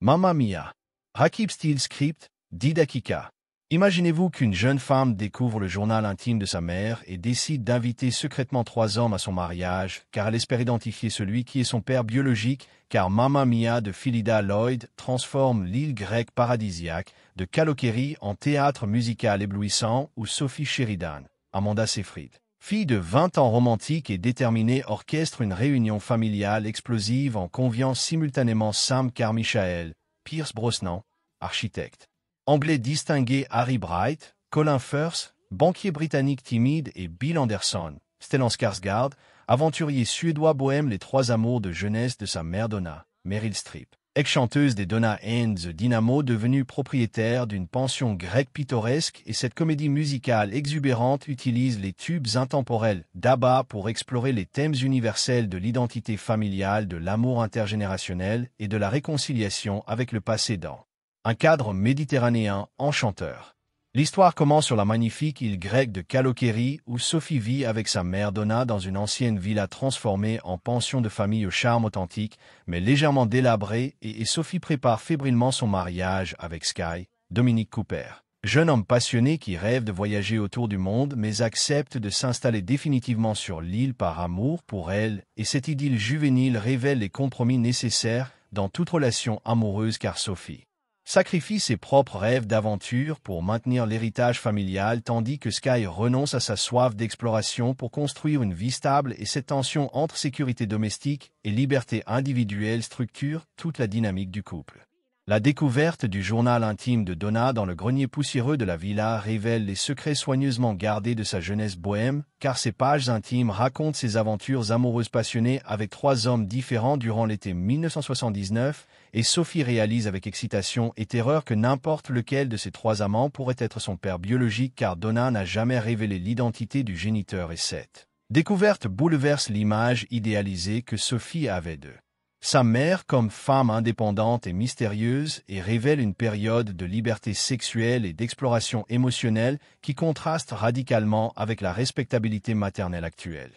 Mamma Mia. Rakib Style Script, 10 dakika. Imaginez-vous qu'une jeune femme découvre le journal intime de sa mère et décide d'inviter secrètement 3 hommes à son mariage, car elle espère identifier celui qui est son père biologique, car Mamma Mia de Phillida Lloyd transforme l'île grecque paradisiaque de Kalokeri en théâtre musical éblouissant où Sophie Sheridan, Amanda Seyfried, fille de 20 ans romantique et déterminée, orchestre une réunion familiale explosive en conviant simultanément Sam Carmichael, Pierce Brosnan, architecte anglais distingué Harry Bright, Colin Firth, banquier britannique timide et Bill Anderson, Stellan Skarsgård, aventurier suédois bohème, les 3 amours de jeunesse de sa mère Donna, Meryl Streep, ex-chanteuse des Donna and the Dynamo, devenue propriétaire d'une pension grecque pittoresque, et cette comédie musicale exubérante utilise les tubes intemporels d'ABBA pour explorer les thèmes universels de l'identité familiale, de l'amour intergénérationnel et de la réconciliation avec le passé dans un cadre méditerranéen enchanteur. L'histoire commence sur la magnifique île grecque de Kalokeri où Sophie vit avec sa mère Donna dans une ancienne villa transformée en pension de famille au charme authentique, mais légèrement délabrée, et Sophie prépare fébrilement son mariage avec Sky, Dominic Cooper, jeune homme passionné qui rêve de voyager autour du monde mais accepte de s'installer définitivement sur l'île par amour pour elle, et cette idylle juvénile révèle les compromis nécessaires dans toute relation amoureuse, car Sophie sacrifie ses propres rêves d'aventure pour maintenir l'héritage familial, tandis que Sky renonce à sa soif d'exploration pour construire une vie stable, et cette tension entre sécurité domestique et liberté individuelle structure toute la dynamique du couple. La découverte du journal intime de Donna dans le grenier poussiéreux de la villa révèle les secrets soigneusement gardés de sa jeunesse bohème, car ces pages intimes racontent ses aventures amoureuses passionnées avec 3 hommes différents durant l'été 1979, et Sophie réalise avec excitation et terreur que n'importe lequel de ces 3 amants pourrait être son père biologique, car Donna n'a jamais révélé l'identité du géniteur, et cette découverte bouleverse l'image idéalisée que Sophie avait d'eux. Sa mère comme femme indépendante et mystérieuse, et révèle une période de liberté sexuelle et d'exploration émotionnelle qui contraste radicalement avec la respectabilité maternelle actuelle.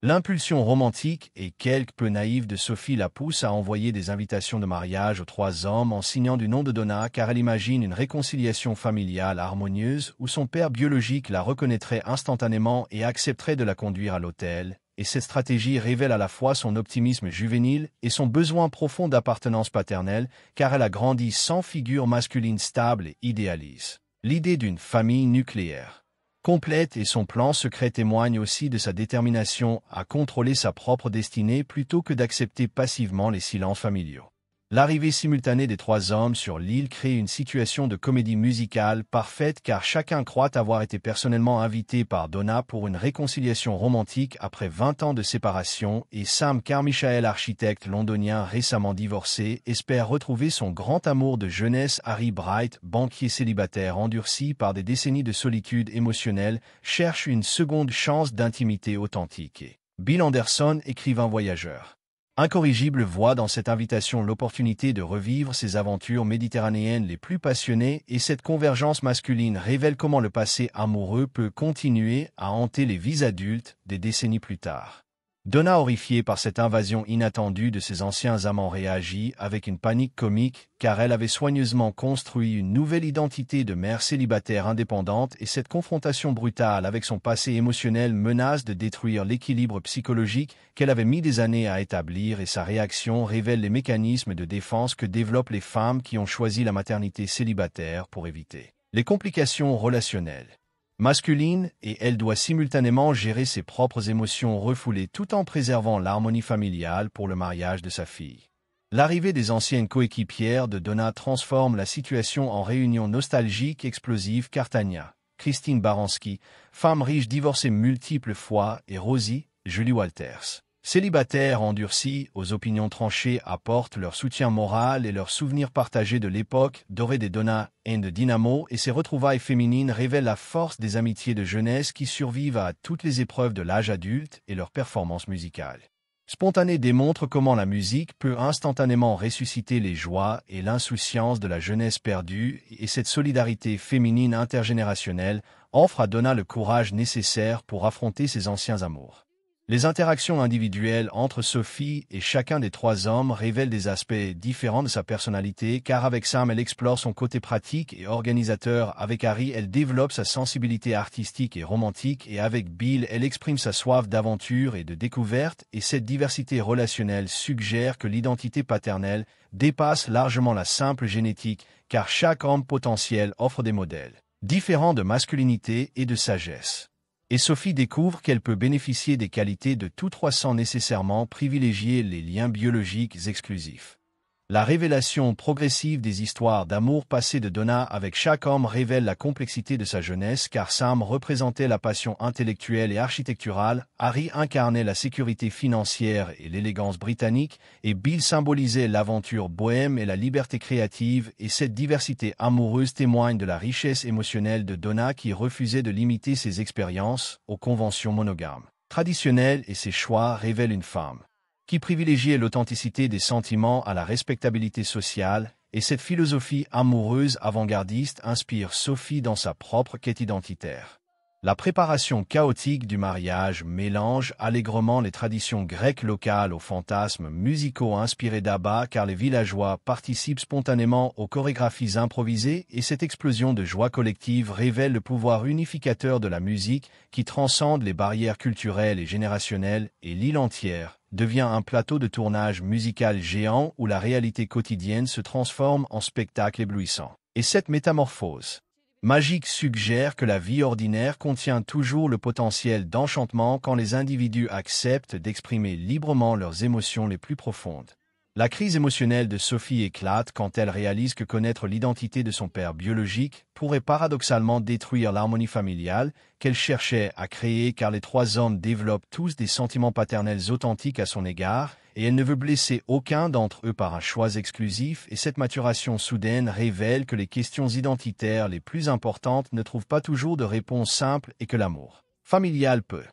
L'impulsion romantique et quelque peu naïve de Sophie la pousse à envoyer des invitations de mariage aux 3 hommes en signant du nom de Donna, car elle imagine une réconciliation familiale harmonieuse où son père biologique la reconnaîtrait instantanément et accepterait de la conduire à l'hôtel. Et cette stratégie révèle à la fois son optimisme juvénile et son besoin profond d'appartenance paternelle, car elle a grandi sans figure masculine stable et idéalise l'idée d'une famille nucléaire complète, et son plan secret témoigne aussi de sa détermination à contrôler sa propre destinée plutôt que d'accepter passivement les silences familiaux. L'arrivée simultanée des 3 hommes sur l'île crée une situation de comédie musicale parfaite, car chacun croit avoir été personnellement invité par Donna pour une réconciliation romantique après 20 ans de séparation, et Sam Carmichael, architecte londonien récemment divorcé, espère retrouver son grand amour de jeunesse. Harry Bright, banquier célibataire endurci par des décennies de solitude émotionnelle, cherche une seconde chance d'intimité authentique, et Bill Anderson, écrivain voyageur incorrigible, voit dans cette invitation l'opportunité de revivre ses aventures méditerranéennes les plus passionnées, et cette convergence masculine révèle comment le passé amoureux peut continuer à hanter les vies adultes des décennies plus tard. Donna, horrifiée par cette invasion inattendue de ses anciens amants, réagit avec une panique comique, car elle avait soigneusement construit une nouvelle identité de mère célibataire indépendante, et cette confrontation brutale avec son passé émotionnel menace de détruire l'équilibre psychologique qu'elle avait mis des années à établir, et sa réaction révèle les mécanismes de défense que développent les femmes qui ont choisi la maternité célibataire pour éviter les complications relationnelles masculine, et elle doit simultanément gérer ses propres émotions refoulées tout en préservant l'harmonie familiale pour le mariage de sa fille. L'arrivée des anciennes coéquipières de Donna transforme la situation en réunion nostalgique explosive, car Tania, Christine Baranski, femme riche divorcée multiples fois, et Rosie, Julie Walters, célibataire endurcie aux opinions tranchées, apportent leur soutien moral et leurs souvenirs partagés de l'époque dorée des Donna and the Dynamo, et ces retrouvailles féminines révèlent la force des amitiés de jeunesse qui survivent à toutes les épreuves de l'âge adulte, et leur performance musicale spontanée démontre comment la musique peut instantanément ressusciter les joies et l'insouciance de la jeunesse perdue, et cette solidarité féminine intergénérationnelle offre à Donna le courage nécessaire pour affronter ses anciens amours. Les interactions individuelles entre Sophie et chacun des trois hommes révèlent des aspects différents de sa personnalité, car avec Sam, elle explore son côté pratique et organisateur, avec Harry, elle développe sa sensibilité artistique et romantique, et avec Bill, elle exprime sa soif d'aventure et de découverte, et cette diversité relationnelle suggère que l'identité paternelle dépasse largement la simple génétique, car chaque homme potentiel offre des modèles différents de masculinité et de sagesse. Et Sophie découvre qu'elle peut bénéficier des qualités de tous trois sans nécessairement privilégier les liens biologiques exclusifs. La révélation progressive des histoires d'amour passées de Donna avec chaque homme révèle la complexité de sa jeunesse, car Sam représentait la passion intellectuelle et architecturale, Harry incarnait la sécurité financière et l'élégance britannique, et Bill symbolisait l'aventure bohème et la liberté créative, et cette diversité amoureuse témoigne de la richesse émotionnelle de Donna, qui refusait de limiter ses expériences aux conventions monogames traditionnelles, et ses choix révèlent une femme qui privilégiait l'authenticité des sentiments à la respectabilité sociale, et cette philosophie amoureuse avant-gardiste inspire Sophie dans sa propre quête identitaire. La préparation chaotique du mariage mélange allègrement les traditions grecques locales aux fantasmes musicaux inspirés d'Abba, car les villageois participent spontanément aux chorégraphies improvisées, et cette explosion de joie collective révèle le pouvoir unificateur de la musique qui transcende les barrières culturelles et générationnelles, et l'île entière devient un plateau de tournage musical géant où la réalité quotidienne se transforme en spectacle éblouissant. Et cette métamorphose magique suggère que la vie ordinaire contient toujours le potentiel d'enchantement quand les individus acceptent d'exprimer librement leurs émotions les plus profondes. La crise émotionnelle de Sophie éclate quand elle réalise que connaître l'identité de son père biologique pourrait paradoxalement détruire l'harmonie familiale qu'elle cherchait à créer, car les trois hommes développent tous des sentiments paternels authentiques à son égard, et elle ne veut blesser aucun d'entre eux par un choix exclusif, et cette maturation soudaine révèle que les questions identitaires les plus importantes ne trouvent pas toujours de réponse simple, et que l'amour familial peut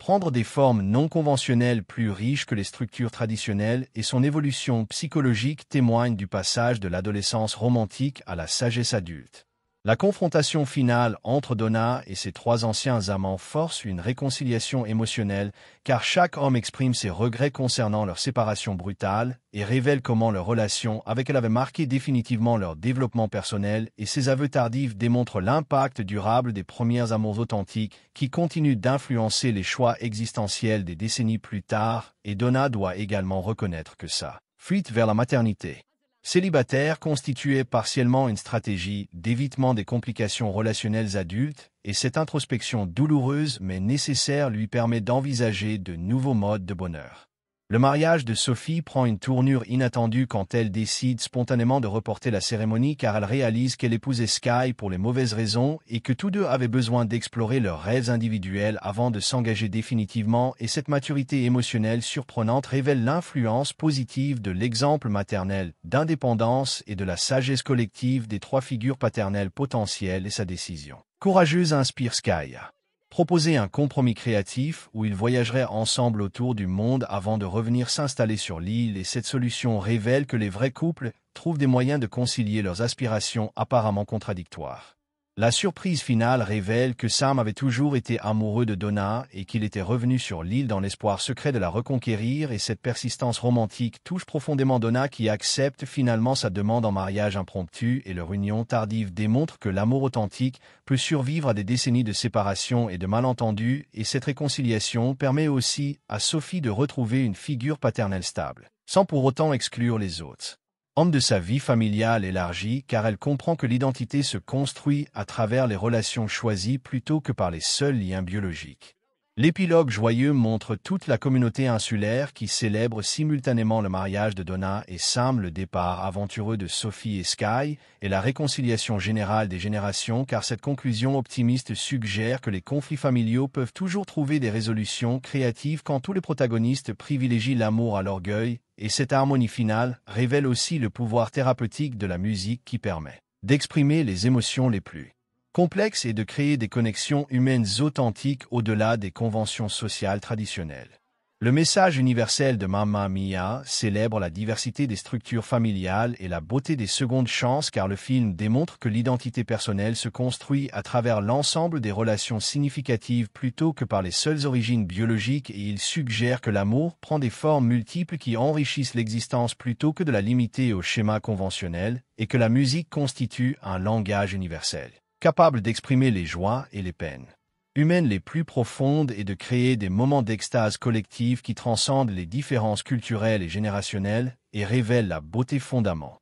prendre des formes non conventionnelles plus riches que les structures traditionnelles, et son évolution psychologique témoigne du passage de l'adolescence romantique à la sagesse adulte. La confrontation finale entre Donna et ses trois anciens amants force une réconciliation émotionnelle, car chaque homme exprime ses regrets concernant leur séparation brutale et révèle comment leur relation avec elle avait marqué définitivement leur développement personnel, et ses aveux tardifs démontrent l'impact durable des premiers amours authentiques qui continuent d'influencer les choix existentiels des décennies plus tard, et Donna doit également reconnaître que sa fuite vers la maternité célibataire constituait partiellement une stratégie d'évitement des complications relationnelles adultes, et cette introspection douloureuse mais nécessaire lui permet d'envisager de nouveaux modes de bonheur. Le mariage de Sophie prend une tournure inattendue quand elle décide spontanément de reporter la cérémonie, car elle réalise qu'elle épousait Sky pour les mauvaises raisons et que tous deux avaient besoin d'explorer leurs rêves individuels avant de s'engager définitivement, et cette maturité émotionnelle surprenante révèle l'influence positive de l'exemple maternel, d'indépendance et de la sagesse collective des trois figures paternelles potentielles, et sa décision courageuse inspire Sky proposer un compromis créatif où ils voyageraient ensemble autour du monde avant de revenir s'installer sur l'île, et cette solution révèle que les vrais couples trouvent des moyens de concilier leurs aspirations apparemment contradictoires. La surprise finale révèle que Sam avait toujours été amoureux de Donna et qu'il était revenu sur l'île dans l'espoir secret de la reconquérir, et cette persistance romantique touche profondément Donna, qui accepte finalement sa demande en mariage impromptu, et leur union tardive démontre que l'amour authentique peut survivre à des décennies de séparation et de malentendus, et cette réconciliation permet aussi à Sophie de retrouver une figure paternelle stable, sans pour autant exclure les autres homme de sa vie familiale élargie, car elle comprend que l'identité se construit à travers les relations choisies plutôt que par les seuls liens biologiques. L'épilogue joyeux montre toute la communauté insulaire qui célèbre simultanément le mariage de Donna et Sam, le départ aventureux de Sophie et Sky, et la réconciliation générale des générations, car cette conclusion optimiste suggère que les conflits familiaux peuvent toujours trouver des résolutions créatives quand tous les protagonistes privilégient l'amour à l'orgueil, et cette harmonie finale révèle aussi le pouvoir thérapeutique de la musique qui permet d'exprimer les émotions les plus complexes et de créer des connexions humaines authentiques au-delà des conventions sociales traditionnelles. Le message universel de Mamma Mia célèbre la diversité des structures familiales et la beauté des secondes chances car le film démontre que l'identité personnelle se construit à travers l'ensemble des relations significatives plutôt que par les seules origines biologiques et il suggère que l'amour prend des formes multiples qui enrichissent l'existence plutôt que de la limiter au schéma conventionnel et que la musique constitue un langage universel, capable d'exprimer les joies et les peines humaines les plus profondes et de créer des moments d'extase collective qui transcendent les différences culturelles et générationnelles et révèlent la beauté fondamentale